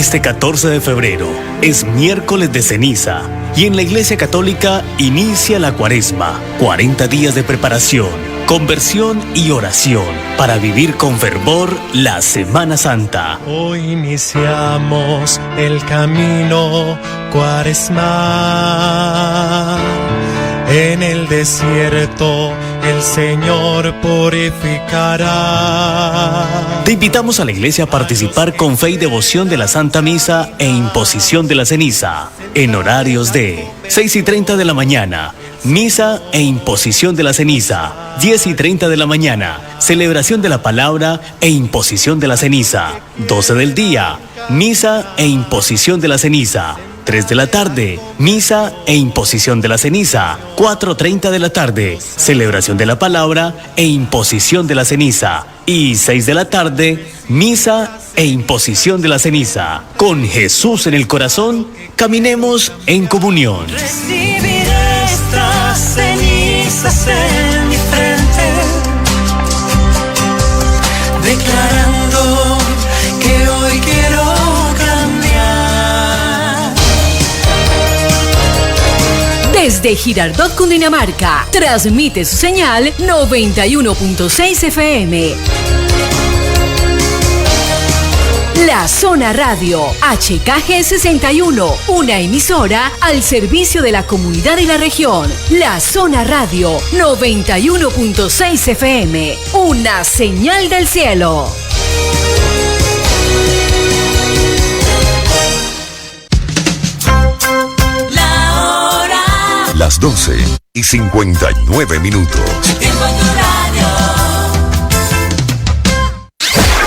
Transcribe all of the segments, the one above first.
Este 14 de febrero es miércoles de ceniza y en la Iglesia Católica inicia la Cuaresma, 40 días de preparación, conversión y oración para vivir con fervor la Semana Santa. Hoy iniciamos el camino cuaresmal. En el desierto el Señor purificará. Te invitamos a la iglesia a participar con fe y devoción de la Santa Misa e imposición de la ceniza, en horarios de 6:30 de la mañana, misa e imposición de la ceniza, 10:30 de la mañana, celebración de la palabra e imposición de la ceniza, 12 del día, misa e imposición de la ceniza, 3 de la tarde, misa e imposición de la ceniza, 4:30 de la tarde, celebración de la palabra e imposición de la ceniza, y 6 de la tarde, misa e imposición de la ceniza. Con Jesús en el corazón, caminemos en comunión. Recibiré estas cenizas en mi frente, declarando que hoy quiero cambiar. Desde Girardot, Cundinamarca, transmite su señal 91.6 FM. La Zona Radio, HKG 61, una emisora al servicio de la comunidad y la región. La Zona Radio, 91.6 FM, una señal del cielo. Las 12:59. Tiempo en tu radio.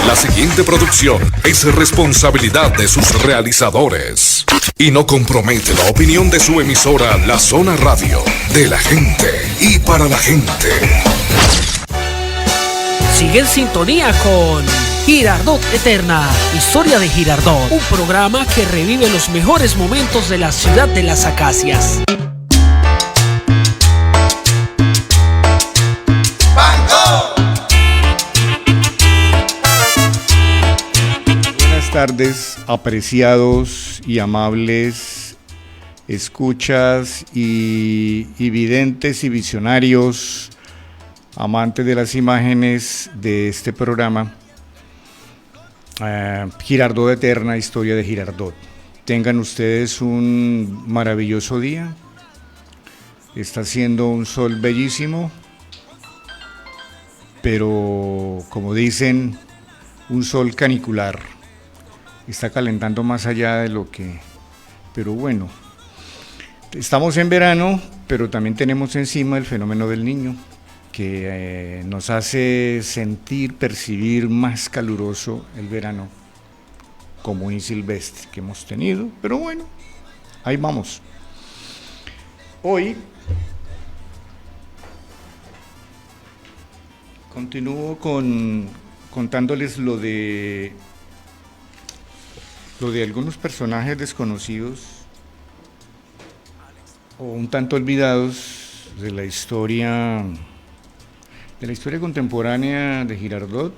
La siguiente producción es responsabilidad de sus realizadores y no compromete la opinión de su emisora La Zona Radio, de la gente y para la gente. Sigue en sintonía con Girardot Eterna, historia de Girardot, un programa que revive los mejores momentos de la ciudad de las acacias. Buenas tardes, apreciados y amables escuchas y videntes y visionarios, amantes de las imágenes de este programa, Girardot Eterna, historia de Girardot. Tengan ustedes un maravilloso día. Está haciendo un sol bellísimo, pero como dicen, un sol canicular. Está calentando más allá de lo que... Pero bueno, estamos en verano, pero también tenemos encima el fenómeno del Niño, que nos hace sentir, percibir más caluroso el verano común y silvestre que hemos tenido. Pero bueno, ahí vamos. Hoy continúo contándoles lo de algunos personajes desconocidos o un tanto olvidados de la historia contemporánea de Girardot,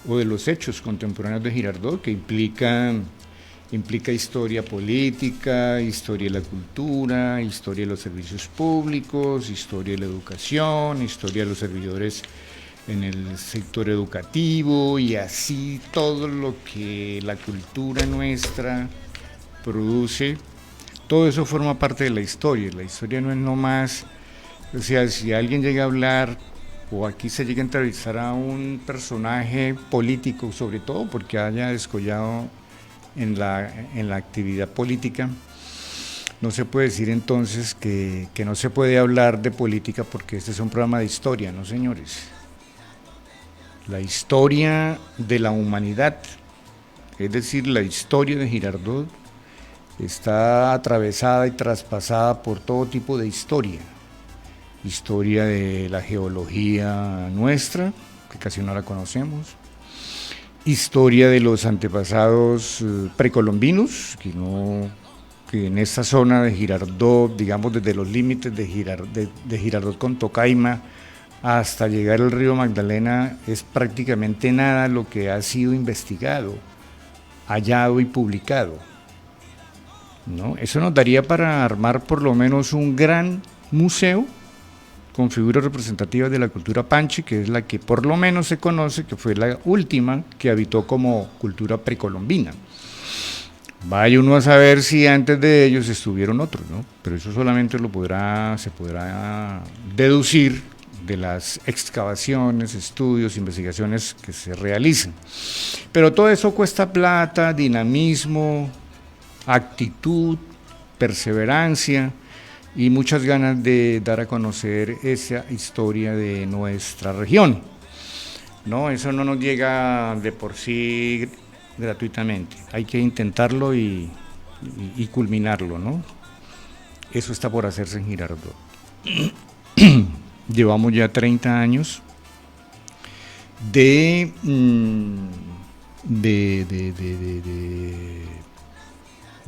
o de los hechos contemporáneos de Girardot, que implica historia política, historia de la cultura, historia de los servicios públicos, historia de la educación, historia de los servidores en el sector educativo, y así todo lo que la cultura nuestra produce. Todo eso forma parte de la historia. La historia no es nomás, o sea, si alguien llega a hablar o aquí se llega a entrevistar a un personaje político, sobre todo porque haya descollado en la actividad política, no se puede decir entonces que no se puede hablar de política porque este es un programa de historia, ¿no, señores? La historia de la humanidad, es decir, la historia de Girardot, está atravesada y traspasada por todo tipo de historia. Historia de la geología nuestra, que casi no la conocemos, historia de los antepasados precolombinos, que en esta zona de Girardot, digamos desde los límites de Girardot con Tocaima hasta llegar al río Magdalena, es prácticamente nada lo que ha sido investigado hallado y publicado, ¿no? Eso nos daría para armar por lo menos un gran museo con figuras representativas de la cultura panche, que es la que por lo menos se conoce, que fue la última que habitó como cultura precolombina. Vaya uno a saber si antes de ellos estuvieron otros, ¿no? Pero eso solamente se podrá deducir de las excavaciones, estudios, investigaciones que se realizan. Pero todo eso cuesta plata, dinamismo, actitud, perseverancia y muchas ganas de dar a conocer esa historia de nuestra región, ¿no? Eso no nos llega de por sí gratuitamente, hay que intentarlo y culminarlo, ¿no? Eso está por hacerse en Girardot. Llevamos ya 30 años de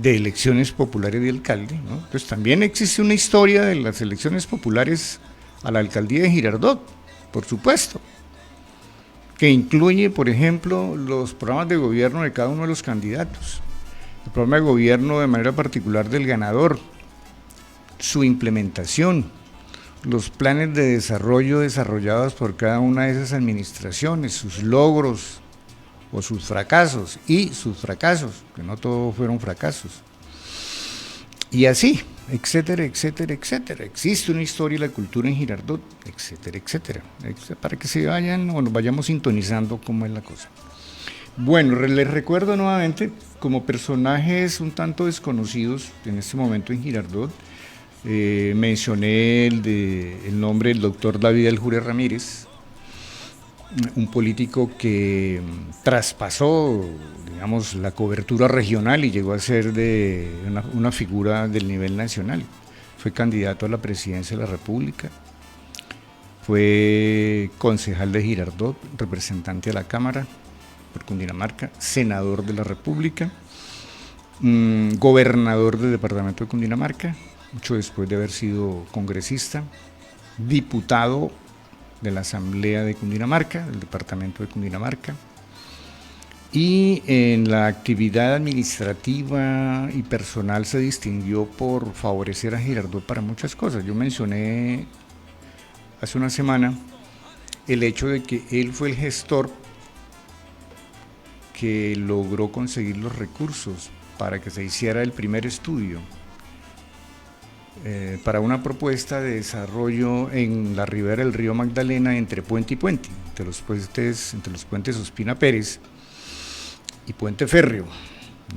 elecciones populares de alcalde, ¿no? Entonces también existe una historia de las elecciones populares a la alcaldía de Girardot, por supuesto, que incluye, por ejemplo, los programas de gobierno de cada uno de los candidatos, el programa de gobierno de manera particular del ganador, su implementación, los planes de desarrollo desarrollados por cada una de esas administraciones, sus logros o sus fracasos, que no todos fueron fracasos, y así, etcétera, etcétera, etcétera. Existe una historia de la cultura en Girardot, etcétera, etcétera, para que se vayan o nos vayamos sintonizando cómo es la cosa. Bueno, les recuerdo nuevamente, como personajes un tanto desconocidos en este momento en Girardot, mencioné el nombre del doctor David Aljure Ramírez, un político que traspasó, digamos, la cobertura regional y llegó a ser de una figura del nivel nacional. Fue candidato a la presidencia de la República, fue concejal de Girardot, representante a la Cámara por Cundinamarca, senador de la República, gobernador del departamento de Cundinamarca, mucho después de haber sido congresista, diputado de la Asamblea de Cundinamarca, del departamento de Cundinamarca, y en la actividad administrativa y personal se distinguió por favorecer a Girardot para muchas cosas. Yo mencioné hace una semana el hecho de que él fue el gestor que logró conseguir los recursos para que se hiciera el primer estudio para una propuesta de desarrollo en la ribera del río Magdalena entre puente y puente, entre los puentes Ospina Pérez y Puente Férreo.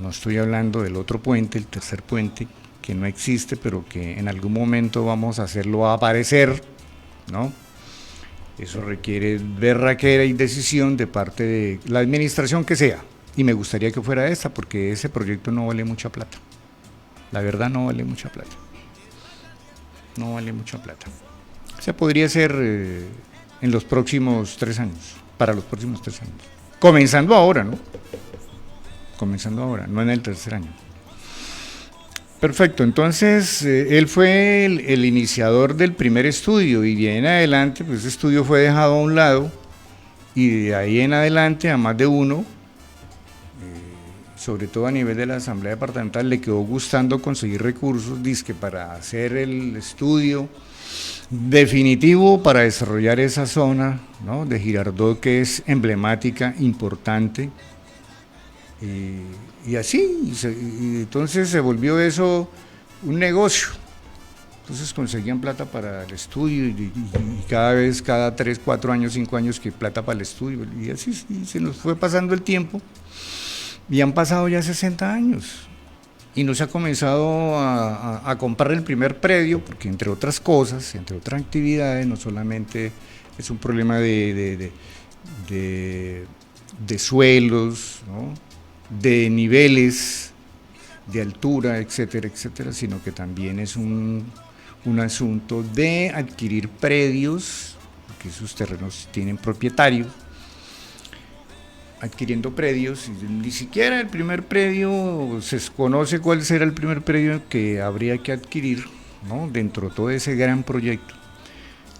No estoy hablando del otro puente, el tercer puente, que no existe, pero que en algún momento vamos a hacerlo aparecer, ¿no? Eso requiere berraquera y decisión de parte de la administración que sea, y me gustaría que fuera esta, porque ese proyecto no vale mucha plata. La verdad, no vale mucha plata. No vale mucha plata. O sea, podría ser en los próximos 3 años, para los próximos 3 años. Comenzando ahora, ¿no? Comenzando ahora, no en el tercer año. Perfecto, entonces él fue el iniciador del primer estudio y de ahí en adelante, pues ese estudio fue dejado a un lado y de ahí en adelante a más de uno, sobre todo a nivel de la Asamblea Departamental, le quedó gustando conseguir recursos, dizque para hacer el estudio definitivo para desarrollar esa zona, ¿no?, de Girardot, que es emblemática, importante, y así, y entonces se volvió eso un negocio. Entonces conseguían plata para el estudio y cada vez, cada 3, 4 años, 5 años, que plata para el estudio, y así se nos fue pasando el tiempo. Y han pasado ya 60 años y no se ha comenzado a comprar el primer predio, porque entre otras cosas, entre otras actividades, no solamente es un problema de suelos, ¿no?, de niveles, de altura, etcétera, etcétera, sino que también es un asunto de adquirir predios, porque esos terrenos tienen propietarios, adquiriendo predios, y ni siquiera el primer predio se conoce cuál será el primer predio que habría que adquirir, ¿no?, dentro de todo ese gran proyecto.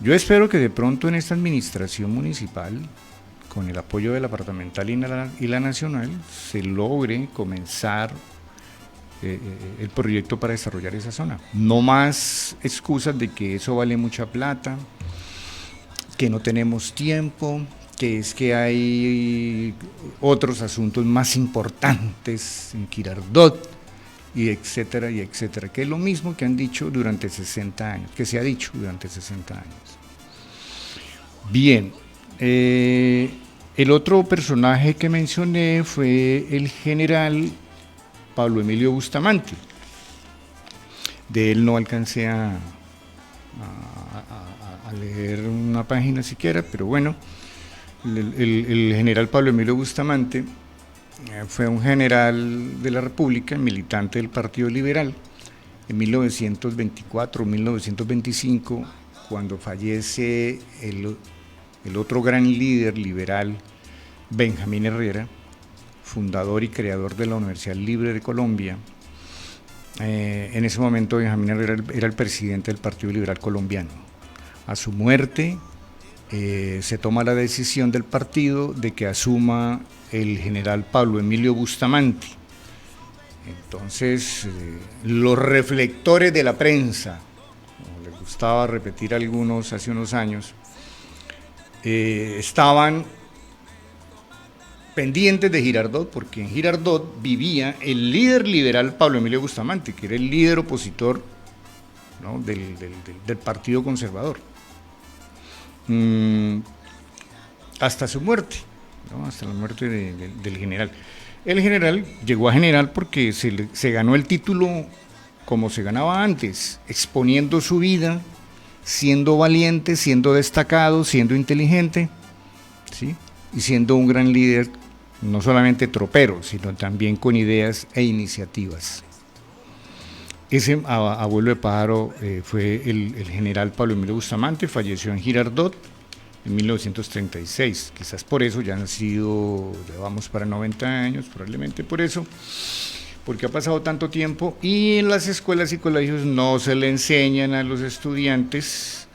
Yo espero que de pronto en esta administración municipal, con el apoyo de la departamental y la nacional, se logre comenzar el proyecto para desarrollar esa zona. No más excusas de que eso vale mucha plata, que no tenemos tiempo, que es que hay otros asuntos más importantes en Girardot, y etcétera, que es lo mismo que han dicho durante 60 años, que se ha dicho durante 60 años. Bien, el otro personaje que mencioné fue el general Pablo Emilio Bustamante. De él no alcancé a leer una página siquiera, pero bueno, el general Pablo Emilio Bustamante fue un general de la República, militante del Partido Liberal. En 1924-1925, cuando fallece el otro gran líder liberal, Benjamín Herrera, fundador y creador de la Universidad Libre de Colombia. En ese momento Benjamín Herrera era el presidente del Partido Liberal Colombiano. A su muerte se toma la decisión del partido de que asuma el general Pablo Emilio Bustamante. Entonces, los reflectores de la prensa, como les gustaba repetir a algunos hace unos años, estaban pendientes de Girardot, porque en Girardot vivía el líder liberal Pablo Emilio Bustamante, que era el líder opositor, ¿no?, del Partido Conservador, hasta su muerte, ¿no?, hasta la muerte del general. El general llegó a general porque se ganó el título como se ganaba antes, exponiendo su vida, siendo valiente, siendo destacado, siendo inteligente, ¿sí?, y siendo un gran líder, no solamente tropero, sino también con ideas e iniciativas. Ese abuelo de pájaro fue el general Pablo Emilio Bustamante, falleció en Girardot en 1936, quizás por eso ya han sido, ya vamos para 90 años, probablemente por eso, porque ha pasado tanto tiempo y en las escuelas y colegios no se le enseñan a los estudiantes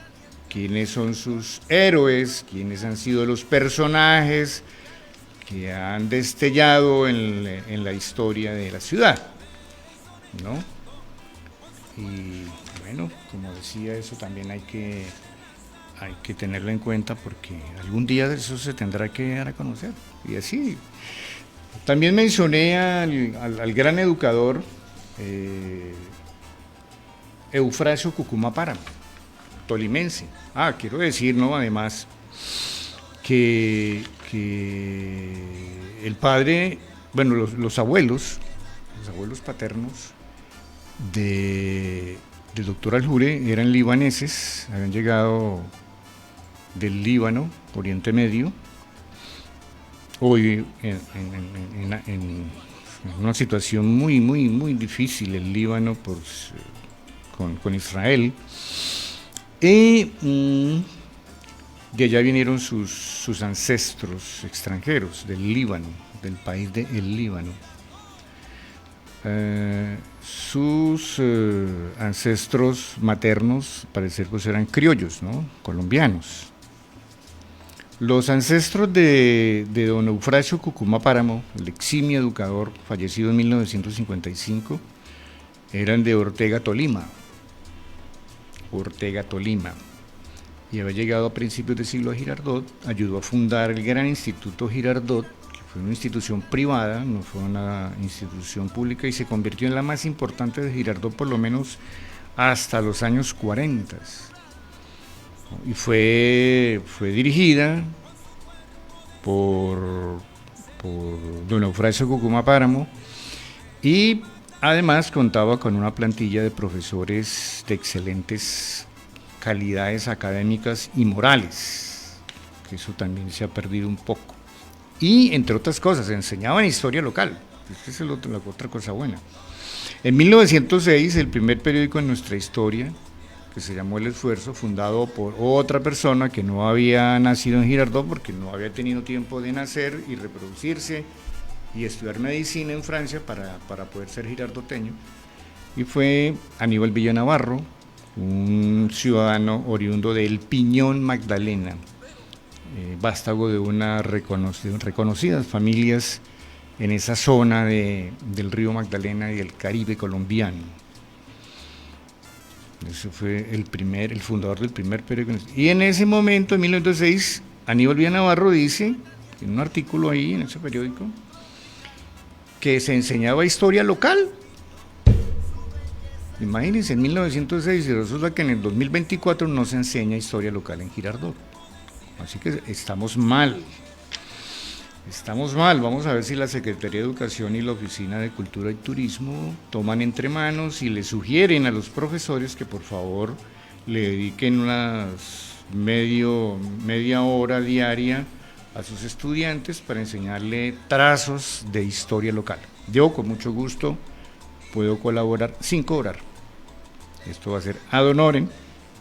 quiénes son sus héroes, quiénes han sido los personajes que han destellado en la historia de la ciudad, ¿no? Y bueno, como decía, eso también hay que tenerlo en cuenta porque algún día eso se tendrá que dar a conocer. Y así, también mencioné al gran educador Eufrasio Cucuma Páramo, tolimense. Quiero decir, ¿no?, además, que el padre, bueno, los abuelos paternos del doctor Aljure eran libaneses, habían llegado del Líbano, Oriente Medio, hoy en una situación muy, muy, muy difícil el Líbano con Israel, y de allá vinieron sus ancestros extranjeros del Líbano, del país del Líbano. Sus ancestros maternos, parecer, pues eran criollos, ¿no?, colombianos. Los ancestros de don Eufrasio Cucuma Páramo, el eximio educador, fallecido en 1955, eran de Ortega, Tolima, y había llegado a principios del siglo a Girardot, ayudó a fundar el gran Instituto Girardot, que fue una institución privada, no fue una institución pública, y se convirtió en la más importante de Girardot, por lo menos hasta los años 40. Y fue dirigida por don Eufrasio Cucuma Páramo, y además contaba con una plantilla de profesores de excelentes calidades académicas y morales, que eso también se ha perdido un poco. Y entre otras cosas, enseñaban historia local, esa es la otra cosa buena. En 1906, el primer periódico en nuestra historia, que se llamó El Esfuerzo, fundado por otra persona que no había nacido en Girardot porque no había tenido tiempo de nacer y reproducirse y estudiar medicina en Francia para poder ser girardoteño, y fue Aníbal Villanavarro, un ciudadano oriundo de El Piñón, Magdalena, vástago de unas reconocidas familias en esa zona del río Magdalena y del Caribe colombiano. Ese fue el fundador del primer periódico. Y en ese momento, en 1906, Aníbal Villa Navarro dice, en un artículo ahí en ese periódico, que se enseñaba historia local. Imagínense, en 1906, y resulta que en el 2024 no se enseña historia local en Girardot. Así que estamos mal. Estamos mal. Vamos a ver si la Secretaría de Educación y la Oficina de Cultura y Turismo toman entre manos y le sugieren a los profesores que por favor le dediquen media hora diaria a sus estudiantes para enseñarle trazos de historia local. Yo con mucho gusto puedo colaborar sin cobrar. Esto va a ser ad honorem,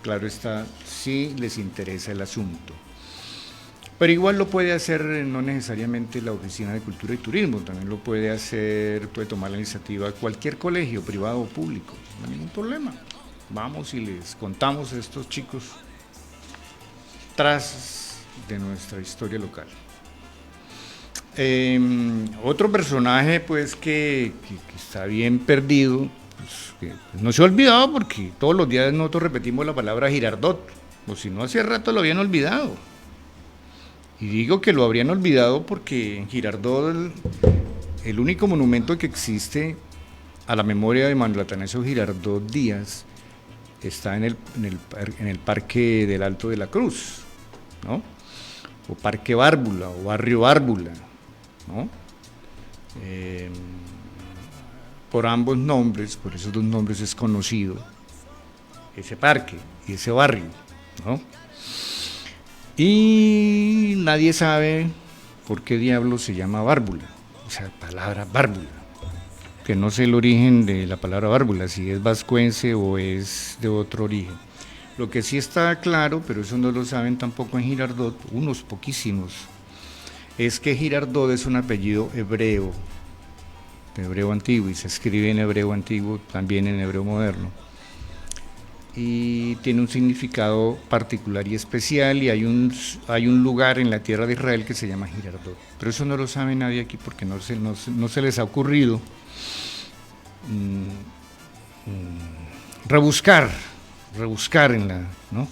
claro está, si les interesa el asunto. Pero igual lo puede hacer no necesariamente la Oficina de Cultura y Turismo, también lo puede hacer, puede tomar la iniciativa cualquier colegio, privado o público, no hay ningún problema. Vamos y les contamos a estos chicos trazos de nuestra historia local. Otro personaje pues que está bien perdido, pues, que no se ha olvidado porque todos los días nosotros repetimos la palabra Girardot, o si no hace rato lo habían olvidado. Y digo que lo habrían olvidado porque en Girardot el único monumento que existe a la memoria de Manuel Atanasio Girardot Díaz está en el Parque del Alto de la Cruz, ¿no? O Parque Bárbula, o Barrio Bárbula, ¿no? Por ambos nombres, por esos dos nombres es conocido ese parque y ese barrio, ¿no? Y nadie sabe por qué diablos se llama Bárbula, esa palabra Bárbula, que no sé el origen de la palabra Bárbula, si es vascuence o es de otro origen. Lo que sí está claro, pero eso no lo saben tampoco en Girardot, unos poquísimos, es que Girardot es un apellido hebreo, de hebreo antiguo, y se escribe en hebreo antiguo, también en hebreo moderno. Y tiene un significado particular y especial, y hay un lugar en la tierra de Israel que se llama Girardot, pero eso no lo sabe nadie aquí porque no se les ha ocurrido rebuscar en la, ¿no?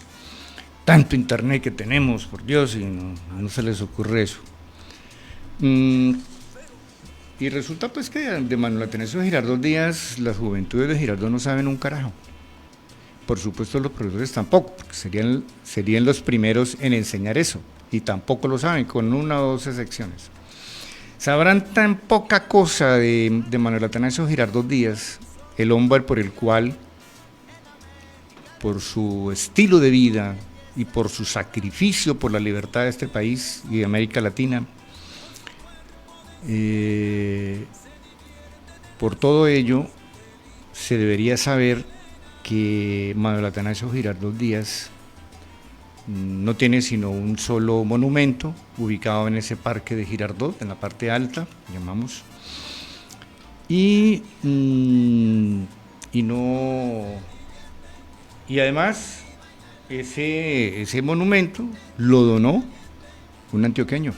Tanto internet que tenemos, por Dios, y no se les ocurre eso. Y resulta pues que de Manuel Atanasio Girardot Díaz, las juventudes de Girardot no saben un carajo. Por supuesto los profesores tampoco, porque serían los primeros en enseñar eso, y tampoco lo saben, con una o dos excepciones. Sabrán tan poca cosa de Manuel Atanasio Girardot Díaz, el hombre por el cual, por su estilo de vida y por su sacrificio por la libertad de este país y de América Latina, por todo ello se debería saber que Manuel Atanasio Girardot Díaz no tiene sino un solo monumento ubicado en ese parque de Girardot, en la parte alta, llamamos, y además ese monumento lo donó un antioqueño,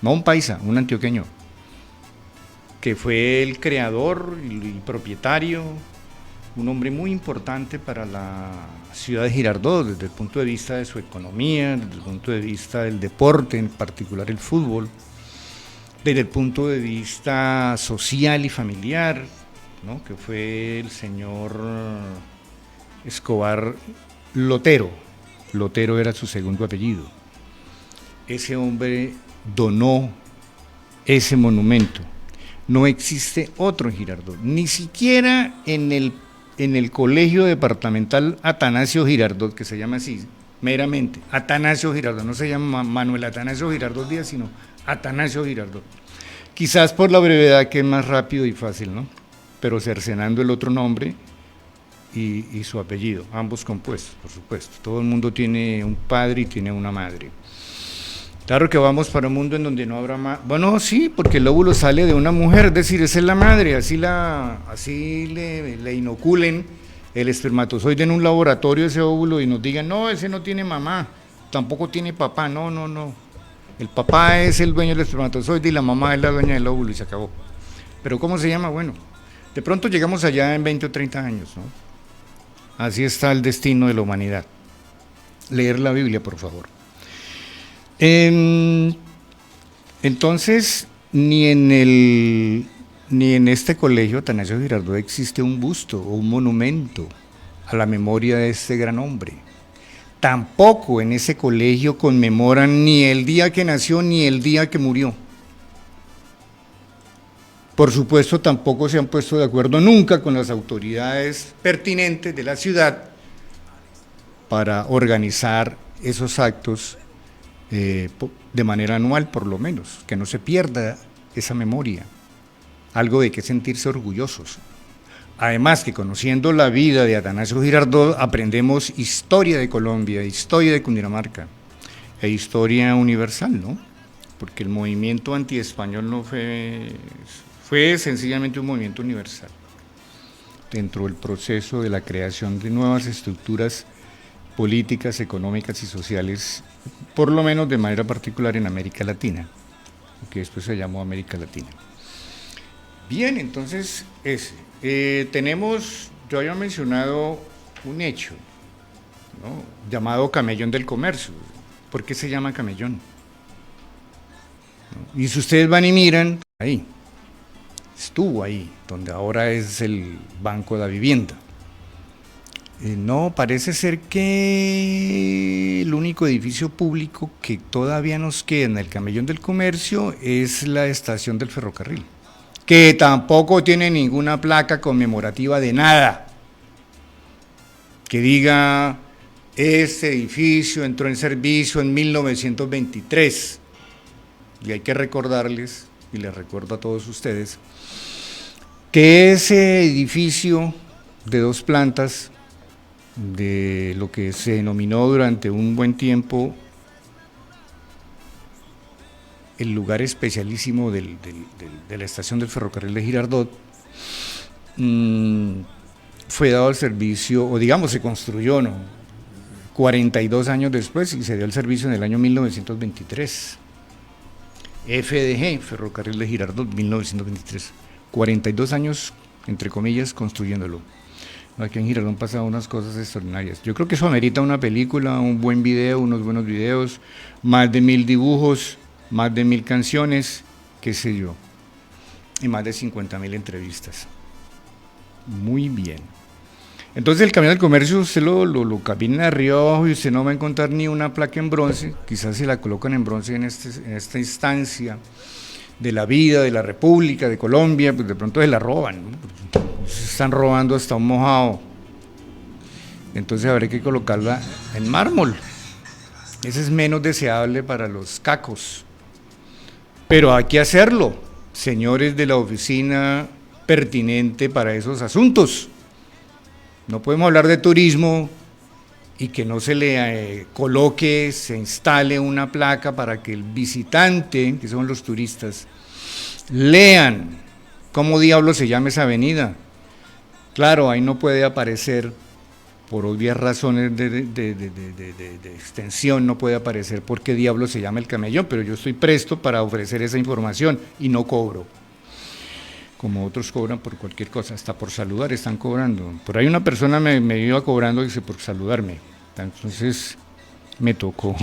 no un paisa, un antioqueño, que fue el creador y propietario, un hombre muy importante para la ciudad de Girardot, desde el punto de vista de su economía, desde el punto de vista del deporte, en particular el fútbol, desde el punto de vista social y familiar, ¿no? Que fue el señor Escobar Lotero. Lotero era su segundo apellido. Ese hombre donó ese monumento. No existe otro en Girardot, ni siquiera en el colegio departamental Atanasio Girardot, que se llama así, meramente, Atanasio Girardot, no se llama Manuel Atanasio Girardot Díaz, sino Atanasio Girardot. Quizás por la brevedad, que es más rápido y fácil, ¿no? Pero cercenando el otro nombre y su apellido, ambos compuestos, por supuesto. Todo el mundo tiene un padre y tiene una madre. Claro que vamos para un mundo en donde no habrá más. Bueno, sí, porque el óvulo sale de una mujer, es decir, esa es la madre, así le inoculen el espermatozoide en un laboratorio ese óvulo y nos digan, no, ese no tiene mamá, tampoco tiene papá, no. El papá es el dueño del espermatozoide y la mamá es la dueña del óvulo y se acabó. Pero ¿cómo se llama? Bueno, de pronto llegamos allá en 20 o 30 años, ¿no? Así está el destino de la humanidad. Leer la Biblia, por favor. Entonces, ni en este colegio Atanasio Girardot existe un busto o un monumento a la memoria de este gran hombre. Tampoco en ese colegio conmemoran ni el día que nació ni el día que murió. Por supuesto, tampoco se han puesto de acuerdo nunca con las autoridades pertinentes de la ciudad para organizar esos actos de manera anual, por lo menos, que no se pierda esa memoria, algo de que sentirse orgullosos. Además que conociendo la vida de Atanasio Girardot aprendemos historia de Colombia, historia de Cundinamarca e historia universal, ¿no? Porque el movimiento antiespañol no fue sencillamente un movimiento universal dentro del proceso de la creación de nuevas estructuras políticas, económicas y sociales, por lo menos de manera particular en América Latina, que después se llamó América Latina. Bien, entonces tenemos, yo había mencionado un hecho, ¿no?, llamado Camellón del Comercio. ¿Por qué se llama Camellón? ¿No? Y si ustedes van y miran, ahí, estuvo ahí, donde ahora es el Banco de la Vivienda. No, parece ser que el único edificio público que todavía nos queda en el Camellón del Comercio es la estación del ferrocarril, que tampoco tiene ninguna placa conmemorativa de nada, que diga, este edificio entró en servicio en 1923, y hay que recordarles, y les recuerdo a todos ustedes, que ese edificio de 2 plantas, de lo que se denominó durante un buen tiempo el lugar especialísimo de la estación del ferrocarril de Girardot, fue dado al servicio, o digamos se construyó, ¿no?, 42 años después, y se dio al servicio en el año 1923. FDG, Ferrocarril de Girardot, 1923. 42 años, entre comillas, construyéndolo. Aquí en Girardot han pasado unas cosas extraordinarias. Yo creo que eso amerita una película, un buen video, unos buenos videos, más de 1000 dibujos, más de 1000 canciones, qué sé yo, y más de 50.000 entrevistas. Muy bien. Entonces el Camellón del Comercio usted lo camina de arriba abajo y usted no va a encontrar ni una placa en bronce, quizás se la colocan en bronce en esta instancia de la vida, de la República, de Colombia, pues de pronto se la roban, ¿no? Se están robando hasta un mojado, entonces habrá que colocarla en mármol. Ese es menos deseable para los cacos, pero hay que hacerlo, señores de la oficina pertinente para esos asuntos. No podemos hablar de turismo y que no se le coloque, se instale una placa para que el visitante, que son los turistas, lean cómo diablos se llama esa avenida. Claro, ahí no puede aparecer, por obvias razones de extensión, no puede aparecer por qué diablos se llama el Camellón, pero yo estoy presto para ofrecer esa información y no cobro, como otros cobran por cualquier cosa, hasta por saludar están cobrando. Por ahí una persona me iba cobrando, dice, por saludarme, entonces me tocó.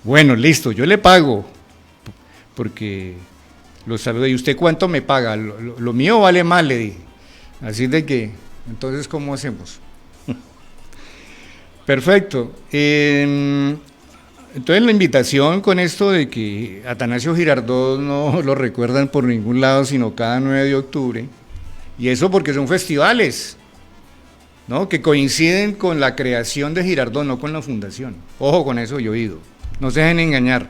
Bueno, listo, yo le pago, porque lo saludo. ¿Y usted cuánto me paga? Lo mío vale más, le dije. Así de que, entonces, ¿cómo hacemos? Perfecto. Entonces la invitación con esto de que Atanasio Girardot no lo recuerdan por ningún lado, sino cada 9 de octubre, y eso porque son festivales, ¿no?, que coinciden con la creación de Girardot, no con la fundación. Ojo con eso, yo he oído. No se dejen engañar.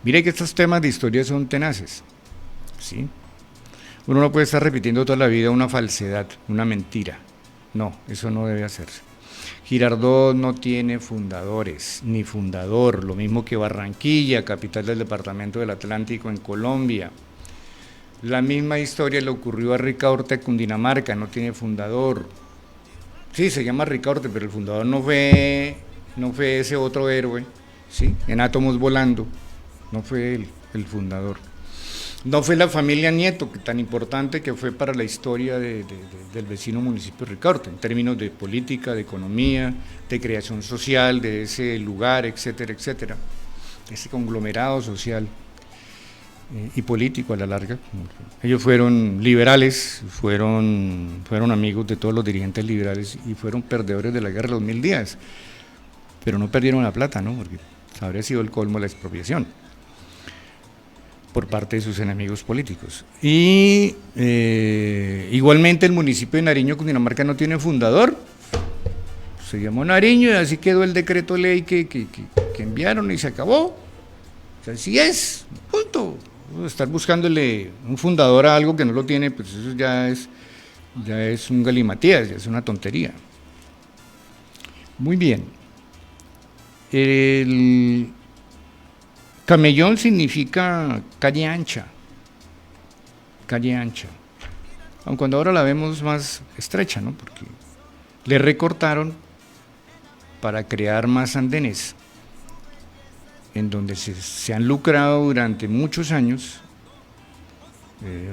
Mire que estos temas de historia son tenaces, ¿sí? Uno no puede estar repitiendo toda la vida una falsedad, una mentira. No, eso no debe hacerse. Girardot no tiene fundadores, ni fundador, lo mismo que Barranquilla, capital del departamento del Atlántico en Colombia. La misma historia le ocurrió a Ricaurte, Cundinamarca, no tiene fundador. Sí, se llama Ricaurte, pero el fundador no fue ese otro héroe ¿sí? En Átomos Volando, no fue él el fundador. No fue la familia Nieto, que tan importante que fue para la historia del vecino municipio de Ricaurte, en términos de política, de economía, de creación social, de ese lugar, etcétera, etcétera, ese conglomerado social y político a la larga. Ellos fueron liberales, fueron amigos de todos los dirigentes liberales y fueron perdedores de la guerra de los 1000 días, pero no perdieron la plata, ¿no? Porque habría sido el colmo de la expropiación por parte de sus enemigos políticos. Y igualmente el municipio de Nariño, Cundinamarca, no tiene fundador, se llamó Nariño y así quedó el decreto ley que enviaron y se acabó. O sea, así es, punto. Estar buscándole un fundador a algo que no lo tiene, pues eso ya es un galimatías, ya es una tontería. Muy bien. El camellón significa calle ancha, aun cuando ahora la vemos más estrecha, ¿no? Porque le recortaron para crear más andenes, en donde se han lucrado durante muchos años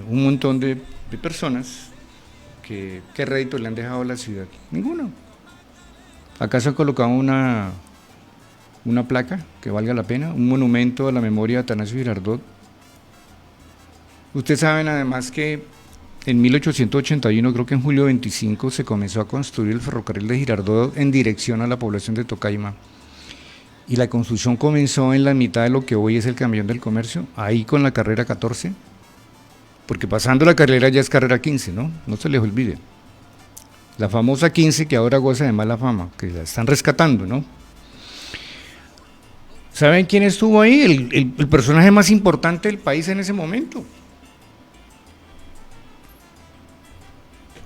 un montón de personas. ¿Qué rédito le han dejado a la ciudad? Ninguno. ¿Acaso han colocado una placa que valga la pena? ¿Un monumento a la memoria de Atanasio Girardot? Ustedes saben además que en 1881, creo que en julio 25, se comenzó a construir el ferrocarril de Girardot en dirección a la población de Tocaima. Y la construcción comenzó en la mitad de lo que hoy es el Camellón del Comercio, ahí con la carrera 14, porque pasando la carrera ya es carrera 15, ¿no? No se les olvide. La famosa 15 que ahora goza de mala fama, que la están rescatando, ¿no? ¿Saben quién estuvo ahí? El personaje más importante del país en ese momento.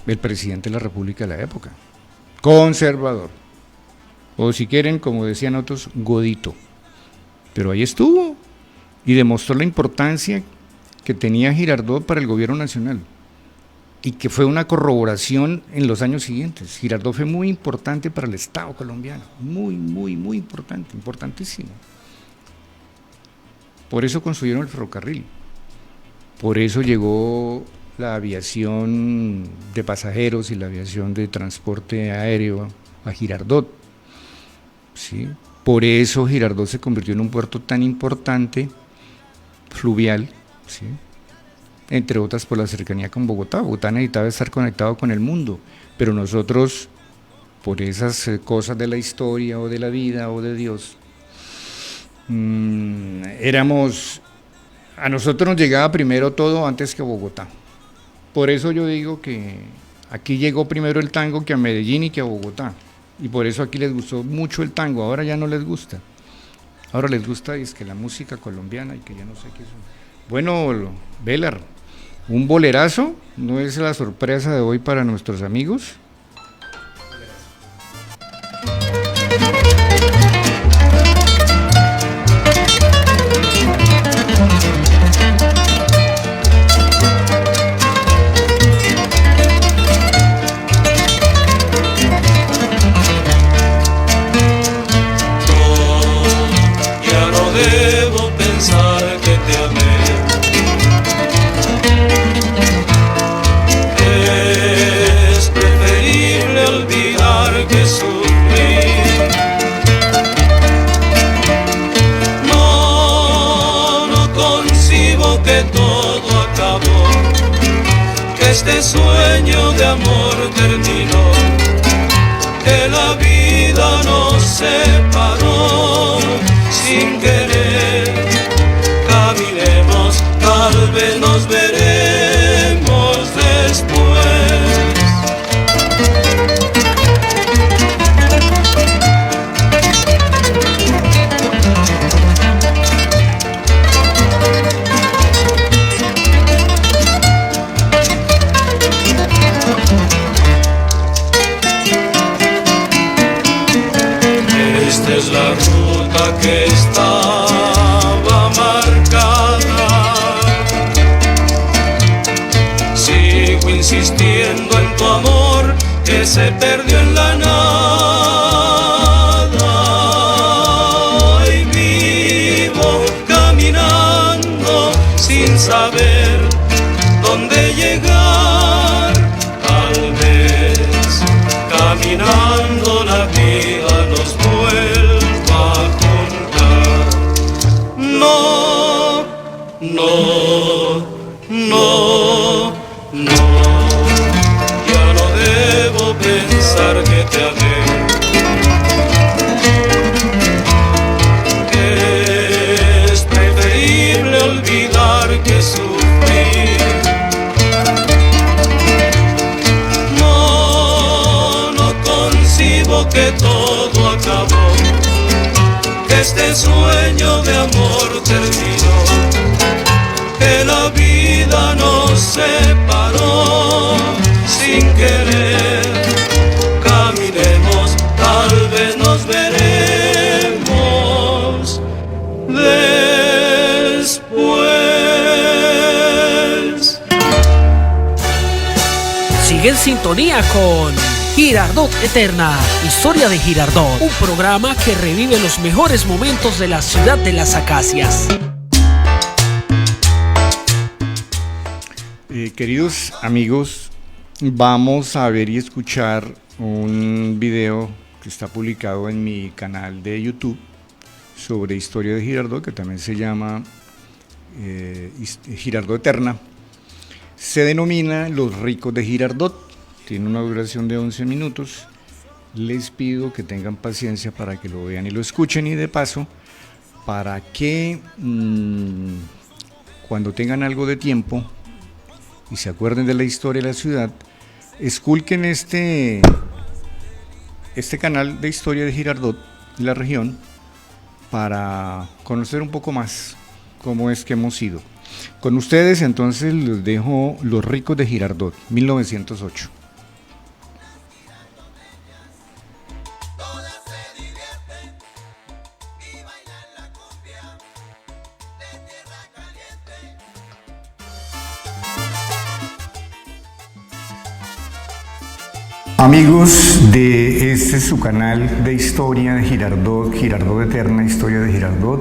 El presidente de la República de la época. Conservador. O si quieren, como decían otros, godito. Pero ahí estuvo. Y demostró la importancia que tenía Girardot para el gobierno nacional. Y que fue una corroboración en los años siguientes. Girardot fue muy importante para el Estado colombiano. Muy, muy, muy importante. Importantísimo. Por eso construyeron el ferrocarril, por eso llegó la aviación de pasajeros y la aviación de transporte aéreo a Girardot, ¿sí? Por eso Girardot se convirtió en un puerto tan importante, fluvial, ¿sí? Entre otras por la cercanía con Bogotá. Bogotá necesitaba estar conectado con el mundo, pero nosotros, por esas cosas de la historia o de la vida o de Dios, a nosotros nos llegaba primero todo antes que Bogotá. Por eso yo digo que aquí llegó primero el tango que a Medellín y que a Bogotá, y por eso aquí les gustó mucho el tango. Ahora ya no les gusta, ahora les gusta es que la música colombiana y que ya no sé qué es. Bueno, Velar, un bolerazo, ¿no es la sorpresa de hoy para nuestros amigos? Este sueño de amor terminó, que la vida nos separó sin querer. Caminemos, tal vez nos veremos después. Es la ruta que estaba marcada. Sigo insistiendo en tu amor que se perdió en la nada. Ay, mi confesar que te amé. Es preferible olvidar que sufrir. No concibo que todo acabó, que este sueño de amor terminó, que la vida nos separó sin querer. Caminemos, tal vez nos veremos después. Sigue en sintonía con Girardot Eterna, historia de Girardot, un programa que revive los mejores momentos de la ciudad de las acacias. Queridos amigos, vamos a ver y escuchar un video que está publicado en mi canal de YouTube sobre historia de Girardot, que también se llama Girardot Eterna. Se denomina Los Ricos de Girardot. Tiene una duración de 11 minutos. Les pido que tengan paciencia para que lo vean y lo escuchen, y de paso, para que cuando tengan algo de tiempo y se acuerden de la historia de la ciudad, esculquen este canal de historia de Girardot y la región para conocer un poco más cómo es que hemos ido. Con ustedes entonces les dejo Los Ricos de Girardot, 1908. Amigos de este su canal de historia de Girardot, Girardot Eterna, historia de Girardot,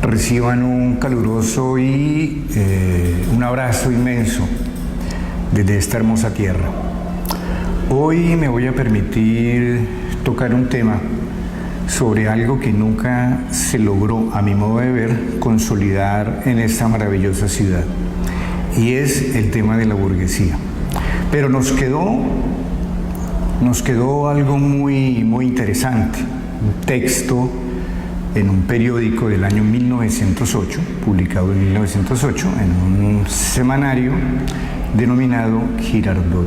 reciban un caluroso y un abrazo inmenso desde esta hermosa tierra. Hoy me voy a permitir tocar un tema sobre algo que nunca se logró, a mi modo de ver, consolidar en esta maravillosa ciudad, y es el tema de la burguesía. Pero nos quedó algo muy interesante, un texto en un periódico del año 1908, publicado en 1908, en un semanario denominado Girardot.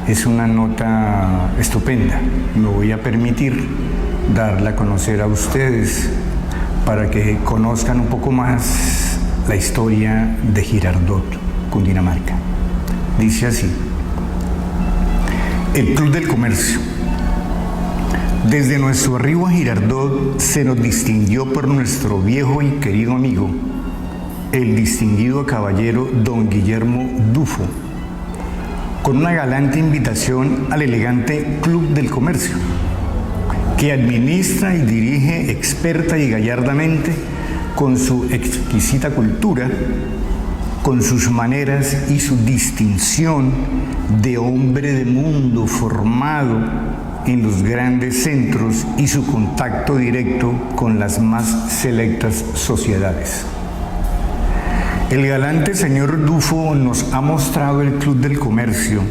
Es una nota estupenda, me voy a permitir darla a conocer a ustedes para que conozcan un poco más la historia de Girardot, Cundinamarca. Dice así: el Club del Comercio. Desde nuestro arribo a Girardot se nos distinguió por nuestro viejo y querido amigo, el distinguido caballero don Guillermo Dufo, con una galante invitación al elegante Club del Comercio, que administra y dirige experta y gallardamente, con su exquisita cultura, con sus maneras y su distinción de hombre de mundo formado en los grandes centros y su contacto directo con las más selectas sociedades. El galante señor Dufo nos ha mostrado el Club del Comercio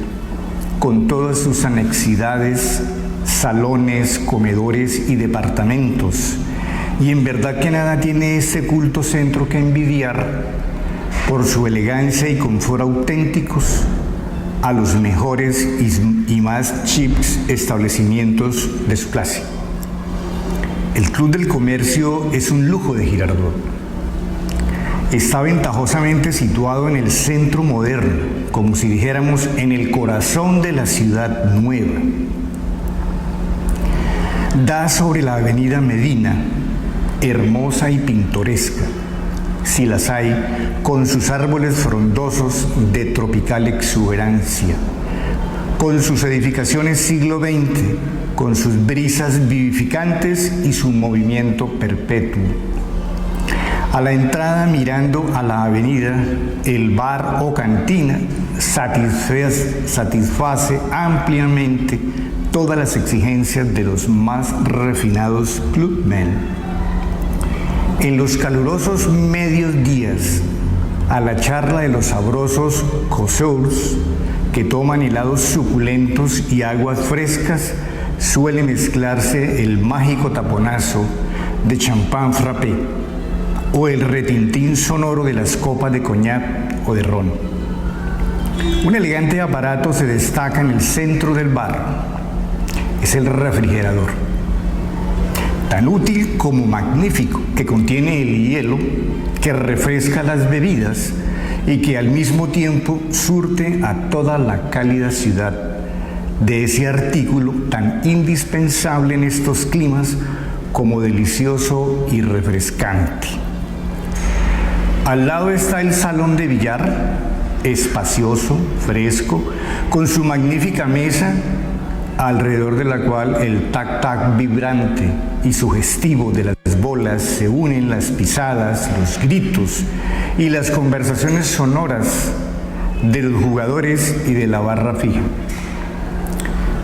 con todas sus anexidades, salones, comedores y departamentos, y en verdad que nada tiene este culto centro que envidiar por su elegancia y confort auténticos a los mejores y más chics establecimientos de su clase. El Club del Comercio es un lujo de Girardot. Está ventajosamente situado en el centro moderno, como si dijéramos en el corazón de la ciudad nueva. Da sobre la avenida Medina, hermosa y pintoresca, si las hay, con sus árboles frondosos de tropical exuberancia, con sus edificaciones siglo XX, con sus brisas vivificantes y su movimiento perpetuo. A la entrada, mirando a la avenida, el bar o cantina satisface ampliamente todas las exigencias de los más refinados clubmen. En los calurosos medios días, a la charla de los sabrosos coseurs que toman helados suculentos y aguas frescas, suele mezclarse el mágico taponazo de champán frappé o el retintín sonoro de las copas de coñac o de ron. Un elegante aparato se destaca en el centro del bar. Es el refrigerador, tan útil como magnífico, que contiene el hielo que refresca las bebidas y que al mismo tiempo surte a toda la cálida ciudad de ese artículo tan indispensable en estos climas como delicioso y refrescante. Al lado está el salón de billar, espacioso, fresco, con su magnífica mesa, alrededor de la cual el tac-tac vibrante y sugestivo de las bolas se unen las pisadas, los gritos y las conversaciones sonoras de los jugadores y de la barra fija.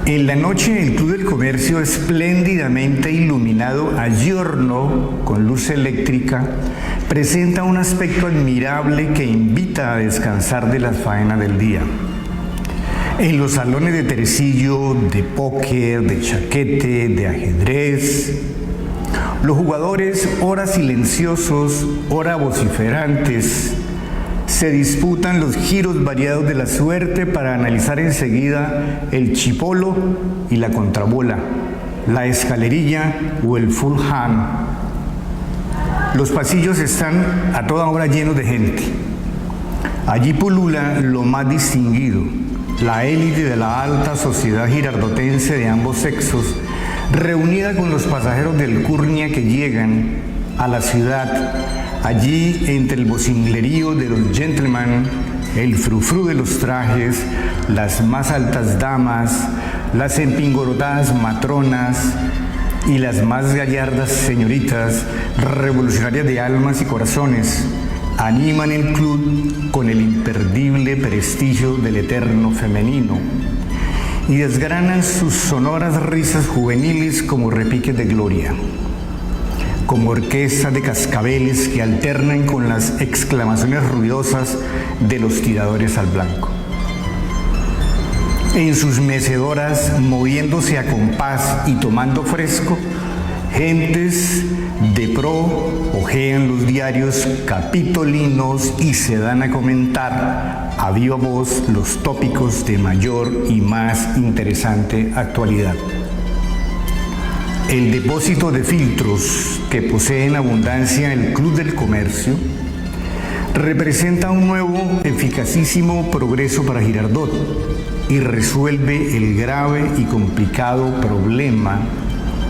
En la noche el Club del Comercio, espléndidamente iluminado a giorno con luz eléctrica, presenta un aspecto admirable que invita a descansar de las faenas del día. En los salones de tresillo, de póker, de chaquete, de ajedrez, los jugadores, ora silenciosos, ora vociferantes, se disputan los giros variados de la suerte para analizar enseguida el chipolo y la contrabola, la escalerilla o el full hand. Los pasillos están a toda hora llenos de gente. Allí pulula lo más distinguido, la élite de la alta sociedad girardotense de ambos sexos, reunida con los pasajeros del Alcurnia que llegan a la ciudad. Allí, entre el vocinglerío de los gentlemen, el frufru de los trajes, las más altas damas, las empingorotadas matronas y las más gallardas señoritas, revolucionarias de almas y corazones, animan el club con el imperdible prestigio del eterno femenino y desgranan sus sonoras risas juveniles como repiques de gloria, como orquestas de cascabeles que alternan con las exclamaciones ruidosas de los tiradores al blanco. En sus mecedoras, moviéndose a compás y tomando fresco, gentes de pro hojean los diarios capitolinos y se dan a comentar a viva voz los tópicos de mayor y más interesante actualidad. El depósito de filtros que posee en abundancia el Club del Comercio representa un nuevo, eficacísimo progreso para Girardot y resuelve el grave y complicado problema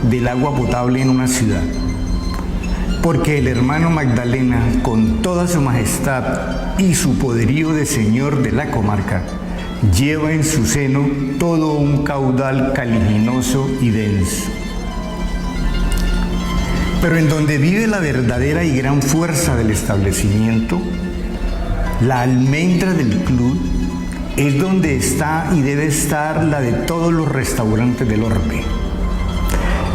del agua potable en una ciudad. Porque el hermano Magdalena, con toda su majestad y su poderío de señor de la comarca, lleva en su seno todo un caudal caliginoso y denso. Pero en donde vive la verdadera y gran fuerza del establecimiento, la almendra del club, es donde está y debe estar la de todos los restaurantes del orbe.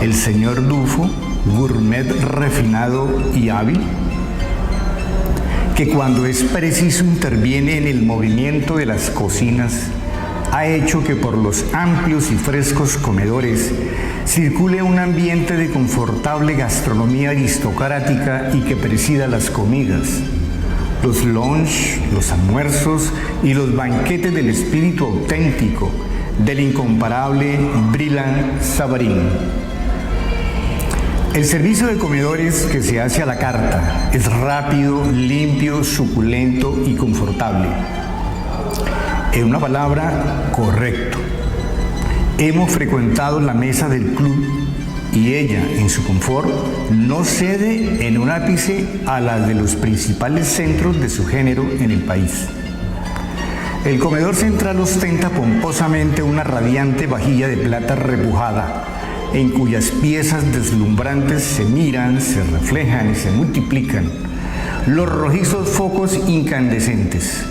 El señor Dufo, gourmet refinado y hábil, que cuando es preciso interviene en el movimiento de las cocinas, ha hecho que por los amplios y frescos comedores circule un ambiente de confortable gastronomía aristocrática y que presida las comidas, los lunch, los almuerzos y los banquetes del espíritu auténtico del incomparable Brillant Savarin. El servicio de comedores que se hace a la carta es rápido, limpio, suculento y confortable. En una palabra, correcto. Hemos frecuentado la mesa del club y ella, en su confort, no cede en un ápice a la de los principales centros de su género en el país. El comedor central ostenta pomposamente una radiante vajilla de plata repujada, en cuyas piezas deslumbrantes se miran, se reflejan y se multiplican los rojizos focos incandescentes,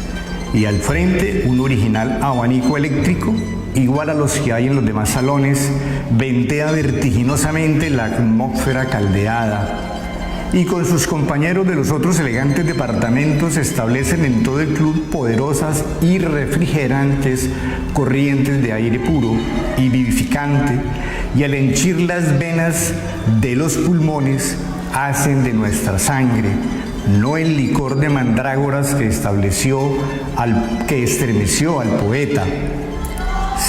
y al frente un original abanico eléctrico, igual a los que hay en los demás salones, ventea vertiginosamente la atmósfera caldeada y con sus compañeros de los otros elegantes departamentos establecen en todo el club poderosas y refrigerantes corrientes de aire puro y vivificante, y al henchir las venas de los pulmones hacen de nuestra sangre no el licor de mandrágoras que estremeció al poeta,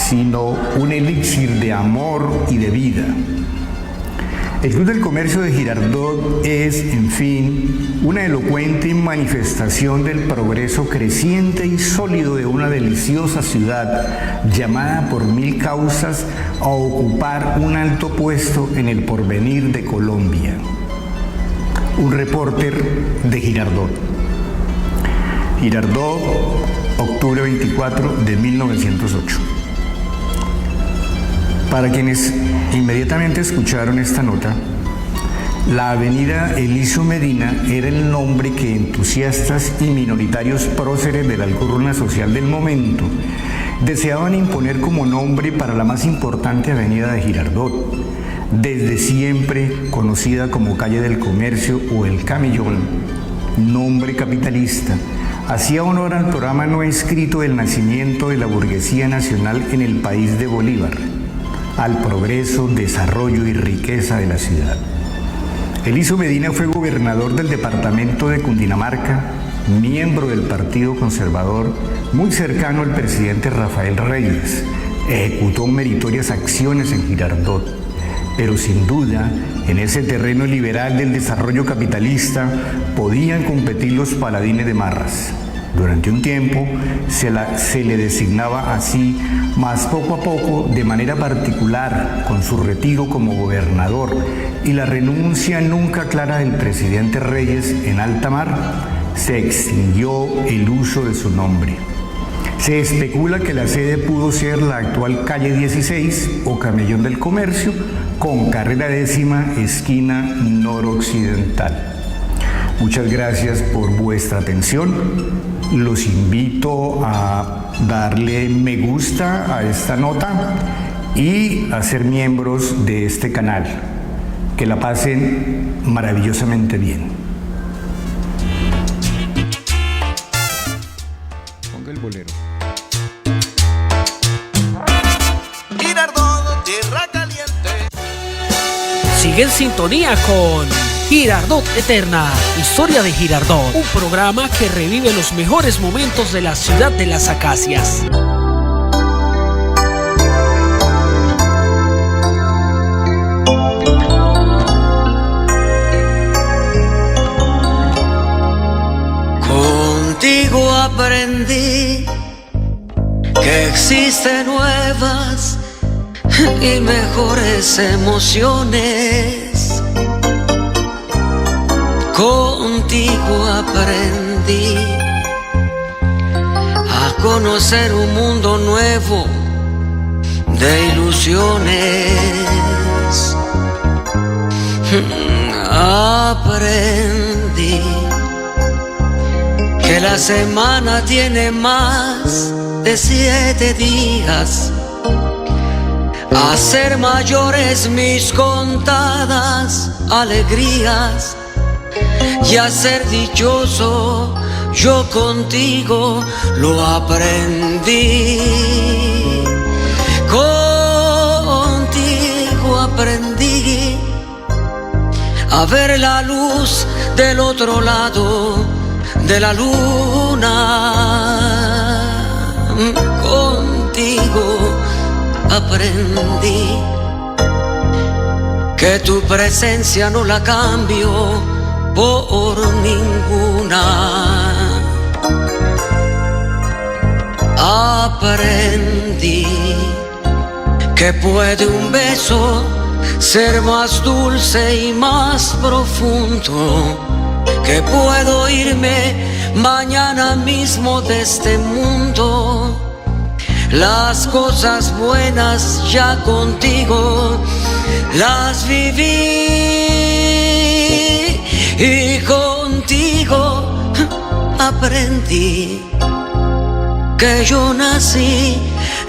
sino un elixir de amor y de vida. El Club del Comercio de Girardot es, en fin, una elocuente manifestación del progreso creciente y sólido de una deliciosa ciudad llamada por mil causas a ocupar un alto puesto en el porvenir de Colombia. Un reporter de Girardot. Girardot, octubre 24 de 1908. Para quienes inmediatamente escucharon esta nota, la avenida Elísio Medina era el nombre que entusiastas y minoritarios próceres de la alcurnia social del momento deseaban imponer como nombre para la más importante avenida de Girardot, desde siempre conocida como Calle del Comercio o El Camellón, nombre capitalista. Hacía honor al programa no escrito del nacimiento de la burguesía nacional en el país de Bolívar, al progreso, desarrollo y riqueza de la ciudad. Elísio Medina fue gobernador del departamento de Cundinamarca, miembro del Partido Conservador, muy cercano al presidente Rafael Reyes. Ejecutó meritorias acciones en Girardot, pero sin duda, en ese terreno liberal del desarrollo capitalista podían competir los paladines de Marras. Durante un tiempo se le designaba así, mas poco a poco, de manera particular, con su retiro como gobernador y la renuncia nunca clara del presidente Reyes en alta mar, se extinguió el uso de su nombre. Se especula que la sede pudo ser la actual calle 16 o Camellón del Comercio, con carrera 10ª, esquina noroccidental. Muchas gracias por vuestra atención. Los invito a darle me gusta a esta nota y a ser miembros de este canal. Que la pasen maravillosamente bien. Ponga el bolero. Girardot, tierra caliente. Sigue en sintonía con Girardot Eterna, historia de Girardot, un programa que revive los mejores momentos de la ciudad de las acacias. Contigo aprendí que existen nuevas y mejores emociones. Contigo aprendí a conocer un mundo nuevo de ilusiones. Aprendí que la semana tiene más de 7 días, a ser mayores mis contadas alegrías y a ser dichoso yo contigo lo aprendí. Contigo aprendí a ver la luz del otro lado de la luna. Contigo aprendí que tu presencia no la cambio por ninguna. Aprendí que puede un beso ser más dulce y más profundo, que puedo irme mañana mismo de este mundo. Las cosas buenas ya contigo las viví y contigo aprendí que yo nací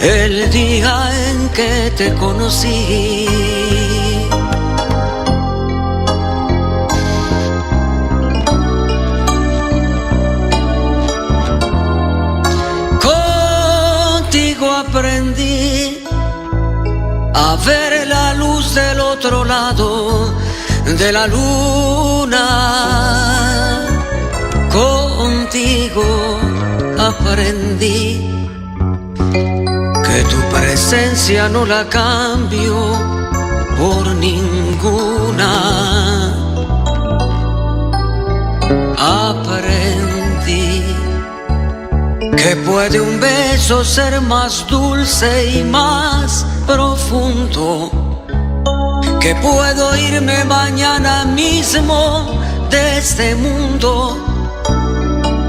el día en que te conocí. a ver la luz del otro lado de la luna. Contigo aprendí que tu presencia no la cambio por ninguna. Aprendí que puede un beso ser más dulce y más profundo, que puedo irme mañana mismo de este mundo.